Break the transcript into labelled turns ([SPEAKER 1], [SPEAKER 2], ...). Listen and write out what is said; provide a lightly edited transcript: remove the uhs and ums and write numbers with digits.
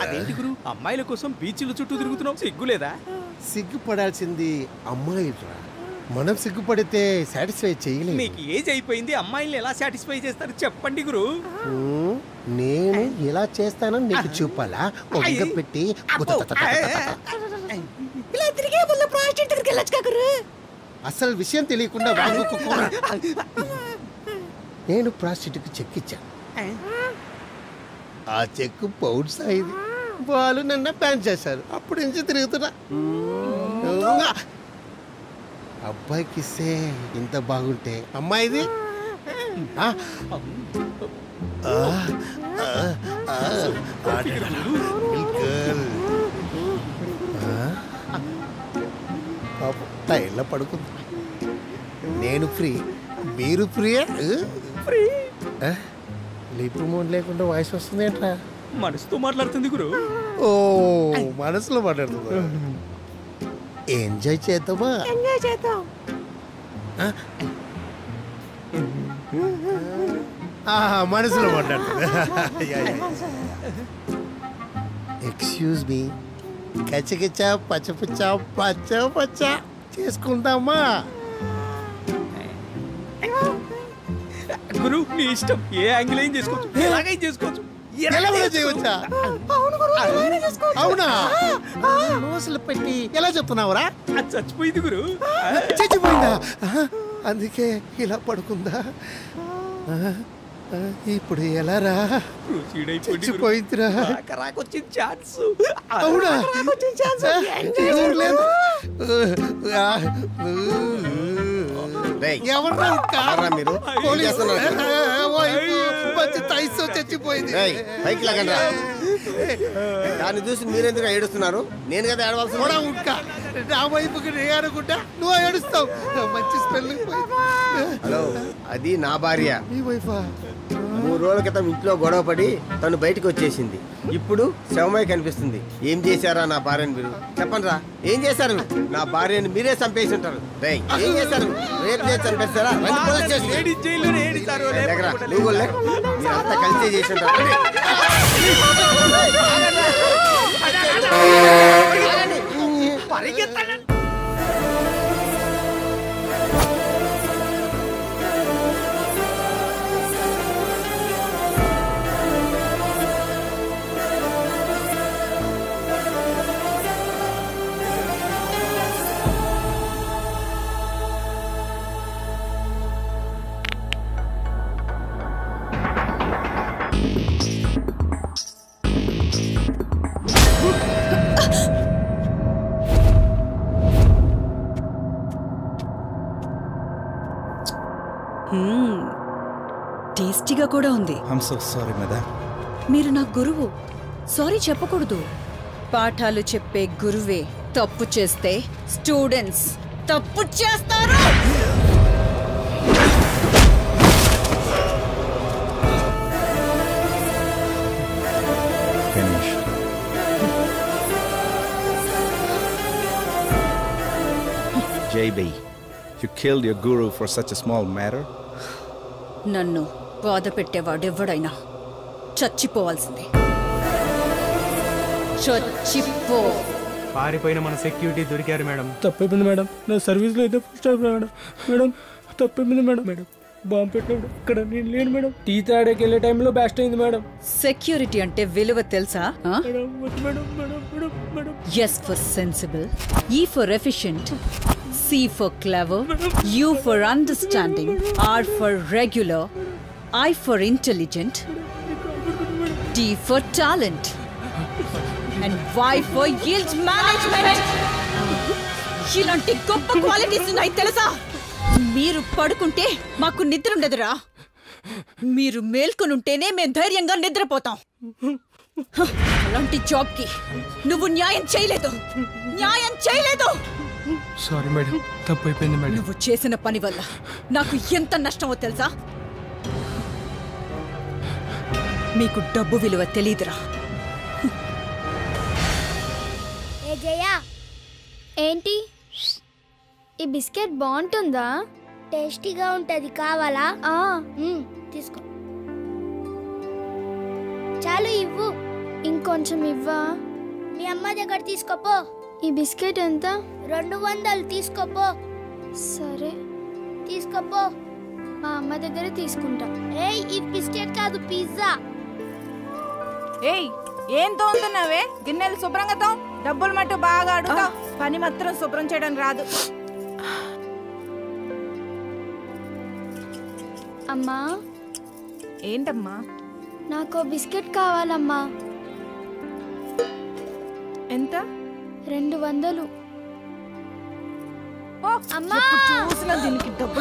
[SPEAKER 1] అదేంటి గురు అమ్మాయిల కోసం బీచ్ల చుట్టూ తిరుగుతున్నావు సిగ్గులేదా?
[SPEAKER 2] సిగ్గుపడాల్సింది అమ్మాయిలరా, మనం సిగ్గుపడితే సాటిస్ఫై చేయలేము.
[SPEAKER 1] మీకు ఏజ్ అయిపోయింది, అమ్మాయిల్ని ఎలా సాటిస్ఫై చేస్తారు చెప్పండి గురు.
[SPEAKER 2] నేను ఎలా చేస్తానో నీకు చూపాలా? పెట్టి అసలు విషయం తెలియకుండా నేను ప్రాస్టిట్యూట్కి చెక్ ఇచ్చాను. ఆ చెక్ పౌండ్స్ అయింది. వాళ్ళు నన్ను బ్యాన్ చేశారు. అప్పుడు నుంచి తిరుగుతున్నా. అబ్బాయికి ఇస్తే ఇంత బాగుంటే అమ్మాయిది టైర్లో పడుకుంది. నేను ఫ్రీ, మీరు ఫ్రీయా? లిప్ మోడ్ లేకుండా వాయిస్ వస్తుంది ఏంట్రా?
[SPEAKER 1] మనసుతో మాట్లాడుతుంది గురు.
[SPEAKER 2] ఓ మనసులో మాట్లాడుతుంది. ఎంజాయ్ చేద్దామా?
[SPEAKER 3] ఎంజాయ్ చేద్దాం.
[SPEAKER 2] మనసులో మాట్లాడుతుంది. ఎక్స్క్యూజ్ మీ, కచ్చకిచ్చ పచ్చపుచ్చ పచ్చ పచ్చ చేసుకుందామా?
[SPEAKER 1] గురు నీ ఇష్టం, ఏ యాంగిల్ ఏం చేసుకోవచ్చు, ఎలాగైనా చేసుకోవచ్చు.
[SPEAKER 2] చేయవచ్చా? అవునా? నోసులు పెట్టి ఎలా చెప్తున్నావురా?
[SPEAKER 1] అది చచ్చిపోయింది గురు.
[SPEAKER 2] చచ్చిపోయిందా? అందుకే ఇలా పడుకుందా? ఇప్పుడు ఎలా రా? చచ్చిపోయిందిరా.
[SPEAKER 1] రాకొచ్చింది ఛాన్స్.
[SPEAKER 2] అవునా? ఎవర్రా మీరు? చచ్చిపోయింది.
[SPEAKER 4] దాన్ని చూసి మీరెందుకు ఏడుస్తున్నారు? నేను కదా ఏడవలసి
[SPEAKER 2] కూడా ఉంటా. నా వైపుకి అనుకుంటా నువ్వు ఏడుస్తావు. మంచి స్మెల్.
[SPEAKER 4] హలో, అది నా భార్య.
[SPEAKER 2] నీ వైఫా?
[SPEAKER 4] 3 రోజుల క్రితం ఇంట్లో గొడవ పడి తను బయటకు వచ్చేసింది. ఇప్పుడు శవమై కనిపిస్తుంది. ఏం చేశారా నా భార్యని మీరు? చెప్పండి రా, ఏం చేశారు? నా భార్యని మీరే చంపేసి ఉంటారు. ఏం చేశారు? రేపు చేసి చంపేస్తారా? నువ్వు మీరంతా కలిసే చేసి ఉంటారు.
[SPEAKER 5] టేస్టీగా కూడా ఉంది. మీరు నా గురువు, సారీ చెప్పకూడదు. పాఠాలు చెప్పే గురువే తప్పు చేస్తే స్టూడెంట్స్ తప్పు చేస్తారు.
[SPEAKER 6] JB, you killed your guru for such a small matter?
[SPEAKER 5] నన్ను బాధ పెట్టేవాడెవ్వడైనా చచ్చిపోవాల్సిందే. చచ్చిపో.
[SPEAKER 7] పారిపోయిన మన సెక్యూరిటీ దొరికారు మేడం.
[SPEAKER 8] తప్పైపోయింది మేడం, నా సర్వీస్లో అయితే ఫస్ట్ మేడం. మేడం తప్పైపోయింది మేడం. మేడం బాంబు పెట్టినప్పుడు ఇక్కడ నేను లేను మేడం. టీ తాడేకి వెళ్ళే టైంలో బ్యాస్ట్ అయింది మేడం.
[SPEAKER 5] సెక్యూరిటీ అంటే విలువ తెలుసా? ఎస్ ఫర్ సెన్సిబుల్, ఈ for efficient, C for clever, U for understanding, R for regular, I for intelligent, T for talent, and Y for yield management. ఇలాంటి గొప్ప క్వాలిటీస్ ఉన్నాయి తెలుసా? మీరు పడుకుంటే మాకు నిద్ర ఉండదురా. మీరు మేల్కొనుంటేనే మేము ధైర్యంగా నిద్రపోతాం. అలాంటి జాబ్కి నువ్వు న్యాయం చేయలేదు.
[SPEAKER 8] సారీ మేడం, తప్పైపోయింది మేడం.
[SPEAKER 5] నువ్వు చేసిన పని వల్ల నాకు ఎంత నష్టమో తెలుసా? మీకు డబ్బు విలువ తెలీదురా.
[SPEAKER 3] ఏ జయ, ఏంటి ఈ బిస్కెట్ బాగుంటుందా? టేస్టీగా ఉంటది, కావాలా? తీసుకో. చాలు ఇవ్వు. ఇంకొంచెం ఇవ్వా? మీ అమ్మ దగ్గర తీసుకోపో. ఈ బిస్కెట్ ఎంత? 200 తీసుకోపో. సరే తీసుకోపో. మా అమ్మ దగ్గర తీసుకుంటా. ఏయ్, ఈ బిస్కెట్ కాదు, పిజ్జా.
[SPEAKER 9] ఏయ్, ఏం తోముతున్నావే? గిన్నెలు శుభ్రంగా తో. డబ్బులు మట్టు బాగా అడుగుతావు, పని మాత్రం శుభ్రం చేయడం రాదు.
[SPEAKER 3] అమ్మా.
[SPEAKER 9] ఏంటమ్మా?
[SPEAKER 3] నాకు బిస్కెట్ కావాలమ్మా.
[SPEAKER 9] ఎంత?
[SPEAKER 3] 200.
[SPEAKER 9] అమ్మా, చూసిన దీనికి డబ్బులు